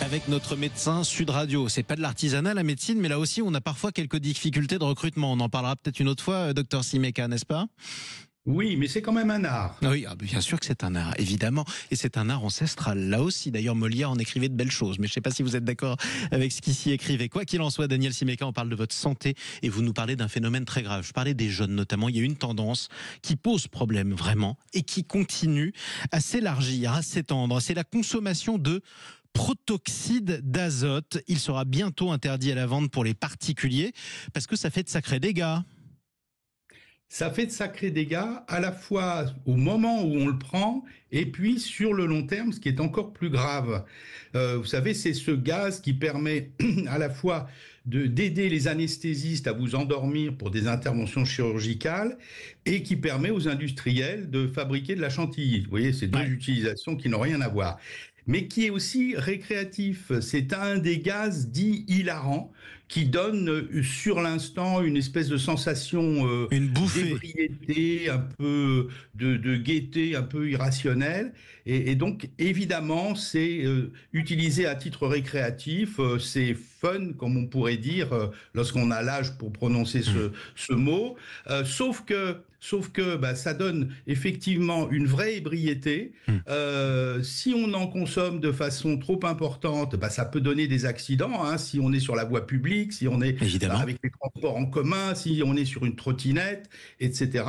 Avec notre médecin Sud Radio. C'est pas de l'artisanat la médecine, mais là aussi on a parfois quelques difficultés de recrutement. On en parlera peut-être une autre fois, docteur Simeka, n'est-ce pas? Oui, mais c'est quand même un art. Oui, bien sûr que c'est un art, évidemment. Et c'est un art ancestral. Là aussi, d'ailleurs, Molière en écrivait de belles choses. Mais je ne sais pas si vous êtes d'accord avec ce qu'il s'y écrivait. Quoi qu'il en soit, Daniel Simeka, on parle de votre santé et vous nous parlez d'un phénomène très grave. Je parlais des jeunes notamment. Il y a une tendance qui pose problème vraiment et qui continue à s'élargir, à s'étendre. C'est la consommation de protoxyde d'azote. Il sera bientôt interdit à la vente pour les particuliers parce que ça fait de sacrés dégâts. Ça fait de sacrés dégâts à la fois au moment où on le prend et puis sur le long terme, ce qui est encore plus grave. Vous savez, c'est ce gaz qui permet à la fois d'aider les anesthésistes à vous endormir pour des interventions chirurgicales et qui permet aux industriels de fabriquer de la chantilly. Vous voyez, c'est deux utilisations qui n'ont rien à voir. Mais qui est aussi récréatif. C'est un des gaz dits hilarants qui donne sur l'instant une espèce de sensation une bouffée d'ébriété, un peu de gaieté, un peu irrationnelle. Et donc, évidemment, c'est utilisé à titre récréatif, c'est fun, comme on pourrait dire, lorsqu'on a l'âge pour prononcer ce mot. Sauf que ça donne effectivement une vraie ébriété. Si on en consomme de façon trop importante, ça peut donner des accidents. Hein, si on est sur la voie publique, si on est avec les transports en commun, si on est sur une trottinette, etc.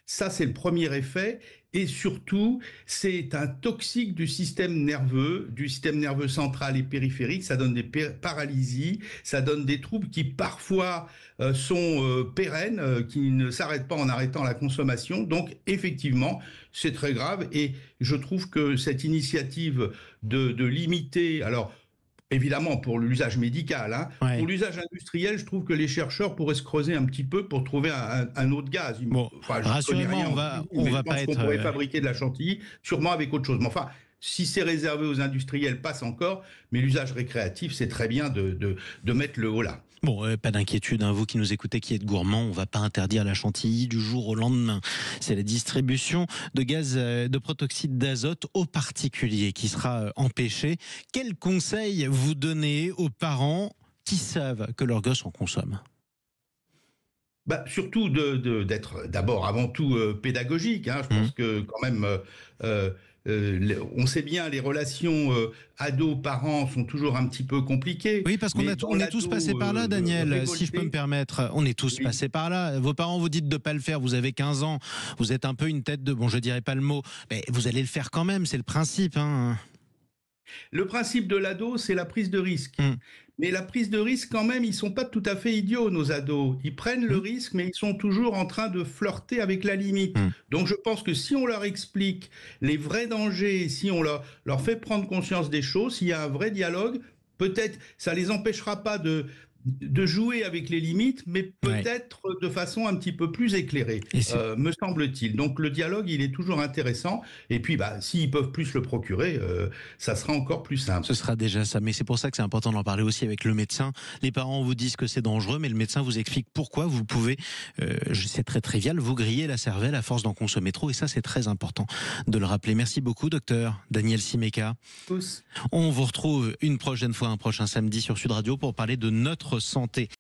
Ça, c'est le premier effet. Et surtout, c'est un toxique du système nerveux central et périphérique. Ça donne des paralysies, ça donne des troubles qui parfois sont pérennes, qui ne s'arrêtent pas en arrêtant la consommation. Donc, effectivement, c'est très grave. Et je trouve que cette initiative de limiter... Alors, évidemment, pour l'usage médical. Hein. Ouais. Pour l'usage industriel, je trouve que les chercheurs pourraient se creuser un petit peu pour trouver un autre gaz. Bon, rassurez-moi, on va pas être... On pourrait fabriquer de la chantilly, sûrement avec autre chose. Mais enfin, si c'est réservé aux industriels, passe encore. Mais l'usage récréatif, c'est très bien de mettre le haut là. Bon, pas d'inquiétude, hein, vous qui nous écoutez, qui êtes gourmand, on va pas interdire la chantilly du jour au lendemain. C'est la distribution de gaz de protoxyde d'azote aux particuliers qui sera empêchée. Quel conseil vous donnez aux parents qui savent que leur gosse en consomme ? Surtout d'être d'abord avant tout pédagogique. Hein. Je pense que quand même... on sait bien, les relations ados-parents sont toujours un petit peu compliquées. Oui, parce qu'on est tous passés par là, Daniel, si je peux me permettre. On est tous passés par là. Vos parents vous dites de ne pas le faire, vous avez 15 ans, vous êtes un peu une tête de... Bon, je ne dirais pas le mot, mais vous allez le faire quand même, c'est le principe. Hein. Le principe de l'ado, c'est la prise de risque. Mais la prise de risque, quand même, ils sont pas tout à fait idiots, nos ados. Ils prennent le risque, mais ils sont toujours en train de flirter avec la limite. Donc, je pense que si on leur explique les vrais dangers, si on leur fait prendre conscience des choses, s'il y a un vrai dialogue, peut-être ça les empêchera pas de jouer avec les limites, mais peut-être de façon un petit peu plus éclairée, me semble-t-il. Donc le dialogue, il est toujours intéressant. Et puis, s'ils peuvent plus le procurer, ça sera encore plus simple. Ce sera déjà ça. Mais c'est pour ça que c'est important d'en parler aussi avec le médecin. Les parents vous disent que c'est dangereux, mais le médecin vous explique pourquoi vous pouvez, c'est très trivial, vous griller la cervelle à force d'en consommer trop. Et ça, c'est très important de le rappeler. Merci beaucoup, docteur Daniel Simeka. Tous. On vous retrouve une prochaine fois, un prochain samedi sur Sud Radio pour parler de notre santé.